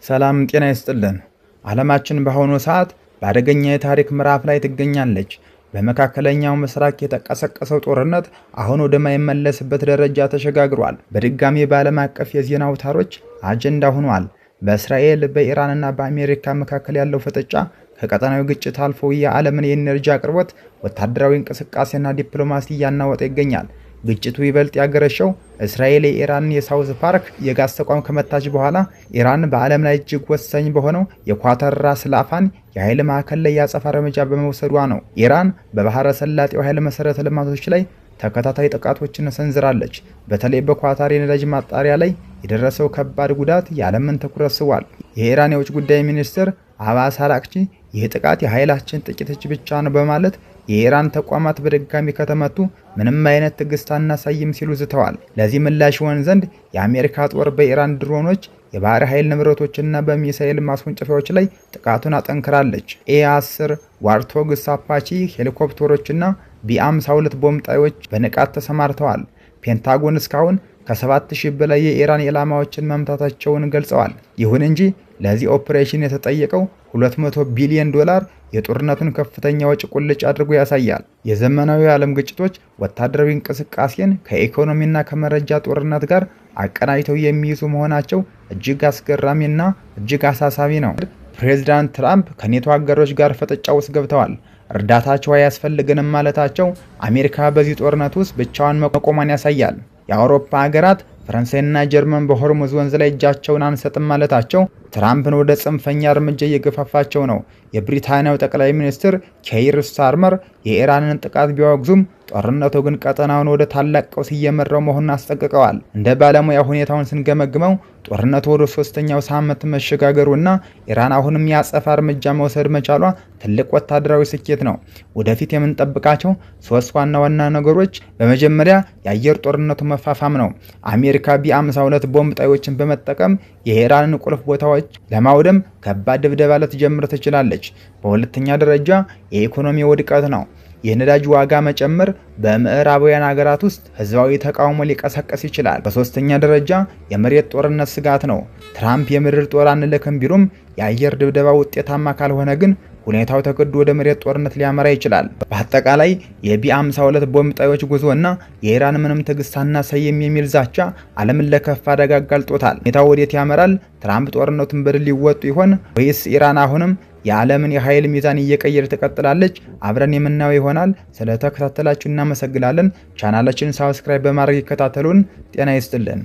ሰላም ጤና ይስጥልን። ዓለማችን በአሁኑ ሰዓት በአደገኛ የታሪክ ምዕራፍ ላይ ትገኛለች። በመካከለኛው ምስራቅ የተቀሰቀሰው ጦርነት አሁን ወደማይመለስበት ደረጃ ተሸጋግሯል። በድጋሚ በዓለም አቀፍ የዜና አውታሮች አጀንዳ ሆኗል። በእስራኤል በኢራንና በአሜሪካ መካከል ያለው ፍጥጫ ከቀጠናዊ ግጭት አልፎ የዓለምን የኤነርጂ አቅርቦት፣ ወታደራዊ እንቅስቃሴና ዲፕሎማሲ እያናወጠ ይገኛል። ግጭቱ ይበልጥ ያገረሸው እስራኤል የኢራንን የሳውዝ ፓርክ የጋዝ ተቋም ከመታች በኋላ ኢራን በዓለም ላይ እጅግ ወሳኝ በሆነው የኳተር ራስ ላፋን የኃይል ማዕከል ላይ ያጸፋ እርምጃ በመውሰዷ ነው። ኢራን በባህረ ሰላጤው ኃይል መሰረተ ልማቶች ላይ ተከታታይ ጥቃቶችን ሰንዝራለች። በተለይ በኳታር የነዳጅ ማጣሪያ ላይ የደረሰው ከባድ ጉዳት የዓለምን ትኩረት ስቧል። የኢራን የውጭ ጉዳይ ሚኒስትር አባስ አራግቺ ይህ ጥቃት የኃይላችን ጥቂት እጅ ብቻ ነው በማለት የኢራን ተቋማት በድጋሚ ከተመቱ ምንም አይነት ትዕግስት አናሳይም ሲሉ ዝተዋል። ለዚህ ምላሽ ይሆን ዘንድ የአሜሪካ ጦር በኢራን ድሮኖች፣ የባህር ኃይል ንብረቶችና በሚሳኤል ማስወንጨፊያዎች ላይ ጥቃቱን አጠንክራለች። ኤ10 ዋርቶግስ አፓቺ ሄሊኮፕተሮችና ቢ52 ቦምብ ጣዮች በንቃት ተሰማርተዋል። ፔንታጎን እስካሁን ከ7000 በላይ የኢራን ኢላማዎችን መምታታቸውን ገልጸዋል። ይሁን እንጂ ለዚህ ኦፕሬሽን የተጠየቀው $200 ቢሊዮን የጦርነቱን ከፍተኛ ወጪ ቁልጭ አድርጎ ያሳያል። የዘመናዊ ዓለም ግጭቶች ወታደራዊ እንቅስቃሴን ከኢኮኖሚና ከመረጃ ጦርነት ጋር አቀናጅተው የሚይዙ መሆናቸው እጅግ አስገራሚና እጅግ አሳሳቢ ነው። ፕሬዝዳንት ትራምፕ ከኔቶ አጋሮች ጋር ፍጥጫ ውስጥ ገብተዋል። እርዳታቸው አያስፈልግንም ማለታቸው አሜሪካ በዚህ ጦርነት ውስጥ ብቻዋን መቆሟን ያሳያል። የአውሮፓ ሀገራት ፈረንሳይና ጀርመን በሆርሙዝ ወንዝ ላይ እጃቸውን አንሰጥም ማለታቸው ትራምፕን ወደ ጽንፈኛ እርምጃ እየገፋፋቸው ነው። የብሪታንያው ጠቅላይ ሚኒስትር ኬይር ስታርመር የኢራንን ጥቃት ቢያወግዙም ጦርነቱ ግን ቀጠናውን ወደ ታላቅ ቀውስ እየመራው መሆኑን አስጠንቅቀዋል። እንደ ባለሙያ ሁኔታውን ስንገመግመው ጦርነቱ ወደ 3ኛው ሳምንት መሸጋገሩና ኢራን አሁንም የአጸፋ እርምጃ መውሰድ መቻሏ ትልቅ ወታደራዊ ስኬት ነው። ወደፊት የምንጠብቃቸው 3 ዋና ዋና ነገሮች፣ በመጀመሪያ የአየር ጦርነቱ መፋፋም ነው። አሜሪካ ቢ52 ቦምብ ጣዮችን በመጠቀም የኢራንን ቁልፍ ቦታዎች ለማውደም ከባድ ድብደባ ልትጀምር ትችላለች። በሁለተኛ ደረጃ የኢኮኖሚ ውድቀት ነው። የነዳጅ ዋጋ መጨመር በምዕራባውያን ሀገራት ውስጥ ህዝባዊ ተቃውሞ ሊቀሰቀስ ይችላል። በሶስተኛ ደረጃ የመሬት ጦርነት ስጋት ነው። ትራምፕ የምድር ጦር አንልክም ቢሉም የአየር ድብደባ ውጤታማ ካልሆነ ግን ሁኔታው ተገዶ ወደ መሬት ጦርነት ሊያመራ ይችላል። በአጠቃላይ የቢ52 ቦምብ ጣዮች ጉዞና የኢራን ምንም ትዕግስት አናሳይም የሚል ዛቻ ዓለምን ለከፋ አደጋ አጋልጦታል። ሁኔታው ወዴት ያመራል? ትራምፕ ጦርነቱን በድል ሊወጡ ይሆን ወይስ ኢራን አሁንም የዓለምን የኃይል ሚዛን እየቀየረች ትቀጥላለች? አብረን የምናየው ይሆናል። ስለተከታተላችሁ እናመሰግናለን። ቻናላችንን ሳብስክራይብ በማድረግ ይከታተሉን። ጤና ይስጥልን።